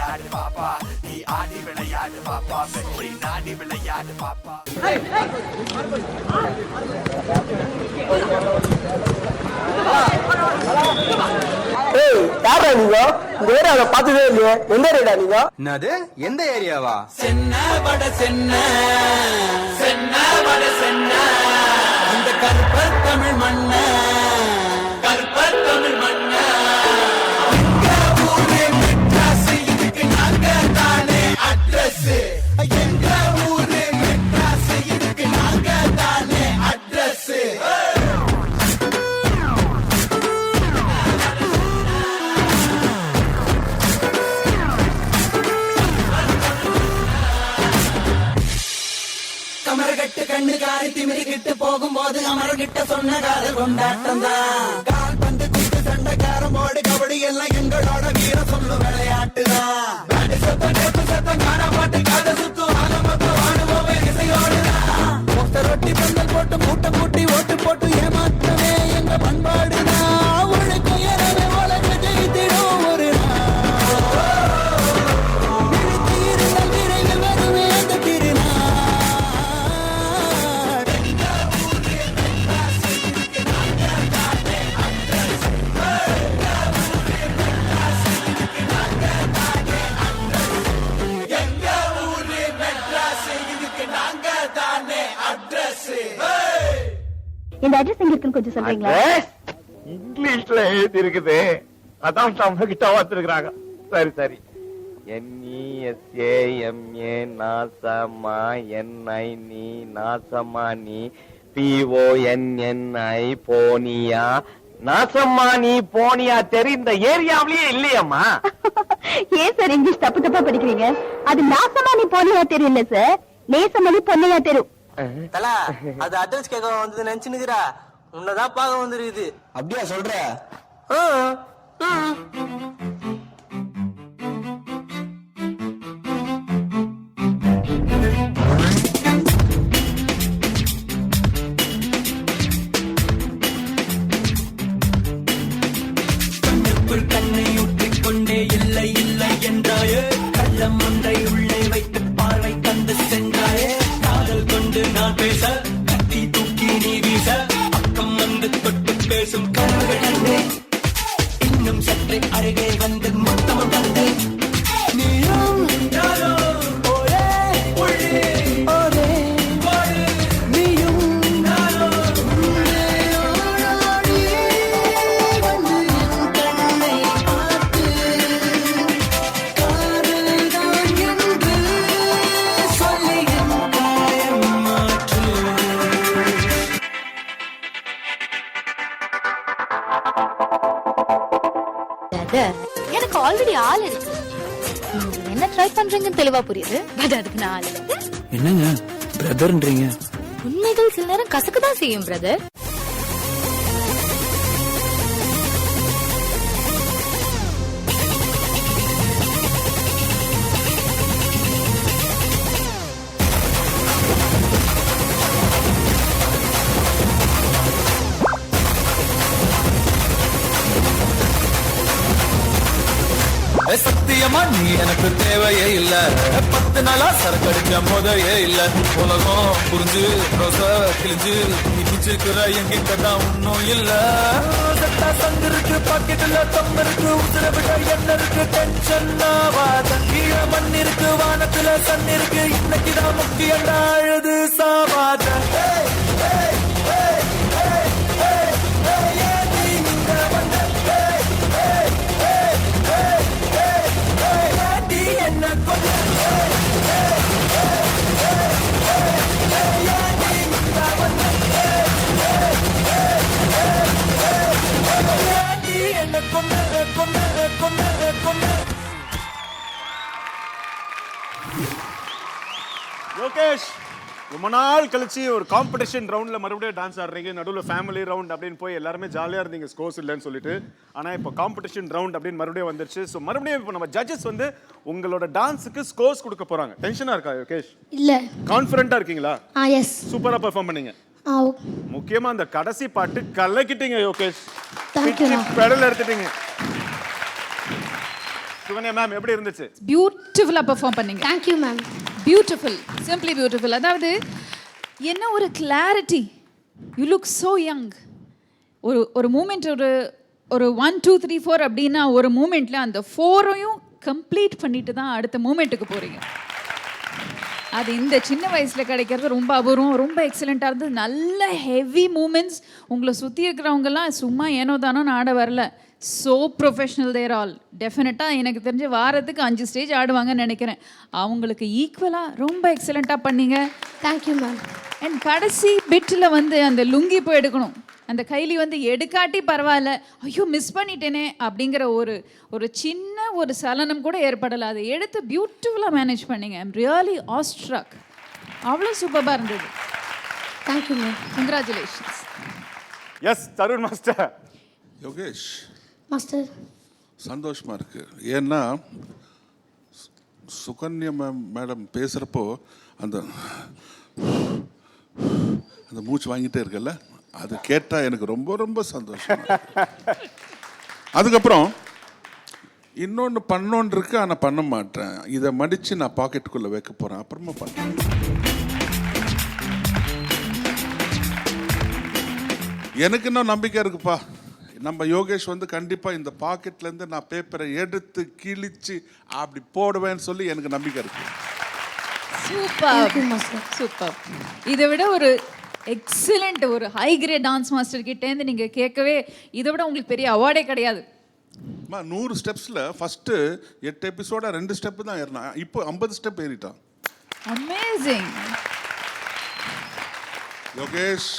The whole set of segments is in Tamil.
விளையாடு பாப்பா, நீ ஆடி விளையாடு பாப்பா, வெற்றி நாடி விளையாடு பாப்பா. யாரா நீங்க? இந்த ஏரியாவை பார்த்ததே இல்லையே. எந்த ஏரியா நீங்க? என்னது? எந்த ஏரியாவா? சென்ன வட சென்ன, சென்ன வட சென்ன, இந்த கருப்ப தமிழ் மண்ண, கருப்ப தமிழ் மண்ண. எங்க ஊரு மெட்ராஸ், இதுக்கு நாங்க தானே அட்ரஸ். எங்க ஊரு மெட்ராஸ், இதுக்கு நாங்க தானே அட்ரஸ். கமரகட்டு கண்ணு காரி திமிரிக்கிட்டு போகும்போது அமரகிட்ட சொன்ன காதல் கொண்டாட்டம் தான். கால் பந்து குத்து சண்டை கேரம்போர்டு கபடி எல்லாம் எங்களோட வீர சொல்லு விளையாட்டு தான். சத்தம் காண பாட்டு காத சுத்தும் ஆகமொத்தம் வாடுவோமே இசையோடுதான். ரொட்டி பந்தல் போட்டு மூட்டை கூட்டி ஓட்டு போட்டு ஏமாற்றமே எங்க பண்பாடுதான். உழைக்கும் எனவே உலக ஜெயித்திடும் ஒரு இருந்தால் விரைவில் வருவே அந்த திருநாள். இந்த அட்ரஸ் எங்க இருக்குன்னு கொஞ்சம் சொல்றீங்களா? இங்கிலீஷ்ல எழுதி இருக்குது, அதான் நம்ம கிட்ட வச்சிருக்காங்க. சரி சரி. NESAMA நாசமா NI நீ நாசமா நீ PONNI போனியா நாசமா நீ போனியா தெரிந்த ஏரியாவிலேயே இல்லையம்மா. ஏன் சார் இங்கிலீஷ் தப்பு தப்பா படிக்கிறீங்க? அது நாசமா நீ போனியா தெரியல சார், நேசமணி பொன்னையா தெரு. தலா, அது அட்ரஸ் கேட்க வந்து நினைச்சுனுக்குறா, உன்னதான் பார்க்க வந்துருக்குது. அப்படியா சொல்ற? கண்ணுக்குள் கண்ணை ஊற்றிக் கொண்டே இல்லை இல்லை என்றாயே, கள்ளம் ஒன்றை உள்ளே வைத்து பார்வை கண்டு சென்றாயே. காதல் கொண்டு நான் பேச, கத்தி தூக்கி நீ வீச, பக்கம் வந்து தொட்டு பேசும் கனவுகள் கண்டேன். இன்னும் சற்றே அருகே வந்து மொத்தமும் தந்தேன். நீயும் யாரோ ஒரே உள்ளே ஒரே வாடு, நீயும் நானோ உள்ளே ஓடாடி வந்து என் கண்ணை பார்த்து காதல்தான் என்று சொல்லி என் காயம் மாற்று. எனக்கு ஆல்ரெடி ஆள் இருக்கு. நீங்க என்ன ட்ரை பண்றீங்கன்னு தெளிவா புரியுது. பட் அதுக்கு நான் ஆள் இல்லை. என்னங்க பிரதர்ன்றீங்க? உண்மைகள் சில நேரம் கசக்குதான் செய்யும் பிரதர். சத்தியமா நீ எனக்கு தேவையே இல்ல, 10 நாளா சரக்கடிக்க போதையே இல்ல. உலகம் புரிஞ்சு கிழிஞ்சு நீ பிச்சுக்கிற என்கிட்ட தான் ஒன்னும் இல்ல. சட்டா சங்கு இருக்கு, பாக்கெட்டுல தம் இருக்கு, உதிர விட என்ன இருக்கு, டென்ஷன் ஆவாத. கீழ மண் இருக்கு, வானத்துல சன் இருக்கு, இன்னைக்குதான் முக்கியம் அழுது சாவாத. யோகேஷ், ரொம்ப நாள் கழிச்சு ஒரு காம்படிஷன் ரவுண்ட்ல மறுபடியும் டான்ஸ் ஆடுறீங்க. நடுவில் ஃபேமிலி ரவுண்ட் அப்படின்னு போய் எல்லாருமே ஜாலியாக இருந்தீங்க, ஸ்கோர்ஸ் இல்லைன்னு சொல்லிட்டு. ஆனால் இப்போ காம்படிஷன் ரவுண்ட் அப்படின்னு மறுபடியும் வந்துருச்சு. ஸோ மறுபடியும் இப்போ நம்ம ஜட்ஜஸ் வந்து உங்களோட டான்ஸுக்கு ஸ்கோர்ஸ் கொடுக்க போறாங்க. டென்ஷனா இருக்கா யோகேஷ்? இல்ல. கான்ஃபிடென்ட்டா இருக்கீங்களா? எஸ். சூப்பரா பெர்ஃபார்ம் பண்ணீங்க. முக்கியமா அந்த கடைசி பாட்டு கலக்கிட்டீங்க யோகேஷ். பெடல் எடுத்துட்டீங்க. சுகன்யா மேம் எப்படி இருந்துச்சு? பியூட்டிஃபுல்லா பெர்ஃபார்ம் பண்ணீங்க. Thank you ma'am. Beautiful, simply beautiful. அதாவது என்ன ஒரு clarity, you look so young. ஒரு மூமெண்ட், ஒரு 1 2 3 4 அப்படின்னா ஒரு மூமெண்ட்ல அந்த 4ஐயும் கம்ப்ளீட் பண்ணிட்டு தான் அடுத்த மூமெண்ட்டுக்கு போறீங்க. அது இந்த சின்ன வயசுல கிடைக்கிறது ரொம்ப அபூர்வம். ரொம்ப எக்ஸலண்ட்டாக இருந்தது. நல்ல ஹெவி மூமெண்ட்ஸ். உங்களை சுற்றி இருக்கிறவங்கெல்லாம் சும்மா ஏனோ தானோ ஆட வரல. ஸோ ப்ரொஃபஷ்னல் தேர் ஆல். டெஃபினட்டாக எனக்கு தெரிஞ்சு வாரத்துக்கு 5 ஸ்டேஜ் ஆடுவாங்கன்னு நினைக்கிறேன். அவங்களுக்கு ஈக்குவலாக ரொம்ப எக்ஸலண்ட்டாக பண்ணீங்க. Thank you ma'am. அண்ட் கடைசி பிட்டில் அந்த லுங்கி போய் எடுக்கணும். அந்த கைலி எடுக்காட்டி பரவாயில்ல, ஐயோ மிஸ் பண்ணிட்டேனே அப்படிங்கிற ஒரு சின்ன ஒரு சலனம் கூட ஏற்படலை. அதை எடுத்து பியூட்டிஃபுல்லாக மேனேஜ் பண்ணீங்க. I'm really awestruck. அவ்வளோ சூப்பராக இருந்தது. Thank you ma'am. Congratulations. Yes Tarun master. Yogesh, master. சந்தோஷமா இருக்கு. ஏன்னா சுகன்யா மேடம் பேசுகிறப்போ அந்த மூச்சு வாங்கிட்டே இருக்கல, அது கேட்டால் எனக்கு ரொம்ப ரொம்ப சந்தோஷம். அதுக்கப்புறம் இன்னொன்று பண்ணோன்னு இருக்கு, ஆனால் பண்ண மாட்டேன். இதை மடித்து நான் பாக்கெட்டுக்குள்ளே வைக்க போகிறேன், அப்புறமா பண்ணேன். எனக்கு இன்னும் நம்பிக்கை இருக்குப்பா. நம்ம யோகேஷ் கண்டிப்பாக இந்த பாக்கெட்லேருந்து நான் பேப்பரை எடுத்து கிழிச்சு அப்படி போடுவேன்னு சொல்லி எனக்கு நம்பிக்கை இருக்கு. Super super. இதை விட ஒரு எக்ஸலண்ட், ஒரு ஹை கிரேட் டான்ஸ் மாஸ்டர் கிட்டேருந்து நீங்கள் கேட்கவே இதை விட உங்களுக்கு பெரிய அவார்டே கிடையாது. 100 ஸ்டெப்ஸில் ஃபஸ்ட்டு 8 எபிசோட 2 ஸ்டெப்பு தான் ஏறினான். இப்போ 50 ஸ்டெப் ஏறிட்டான். அமேசிங். யோகேஷ்,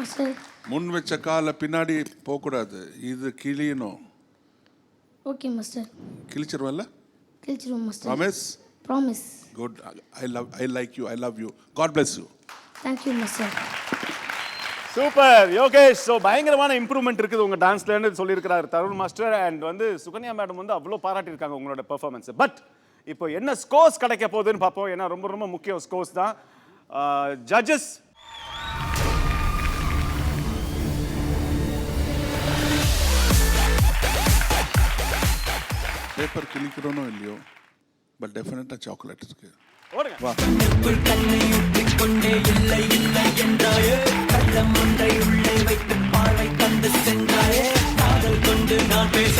மாஸ்டர். முன் வச்ச காலை பின்னாடி போகக்கூடாது, இது கிழியணும். Okay master. கிழிச்சிருவல்ல? கிழிச்சிருவோம் master. Promise? Promise. Good. I like you. I love you. God bless you. Thank you master. Super Yogesh. So பயங்கரமான இம்ப்ரூவ்மெண்ட் இருக்குது உங்கள் டான்ஸ்லேருந்து சொல்லியிருக்கிறார் Tarun master. And Sukanya madam அவ்வளோ பாராட்டியிருக்காங்க உங்களோட பெர்ஃபார்மன்ஸ். பட் இப்போ என்ன ஸ்கோர்ஸ் கிடைக்க போகுதுன்னு பார்ப்போம். ஏன்னா ரொம்ப ரொம்ப முக்கியம் ஸ்கோர்ஸ் தான். ஜட்ஜஸ், பேப்பர் கிழிக்கிறோனோ இல்லையோ, பட் டெஃபினட்டாக சாக்லேட் இருக்கு. ஓடுங்க. கண்ணை ஊற்றிக்கொண்டே இல்லை இல்லை என்றாயே, கள்ளம் ஒன்றை உள்ளே வைத்து பார்வை கண்டு சென்றாயே, காதல் கொண்டு நான் பேச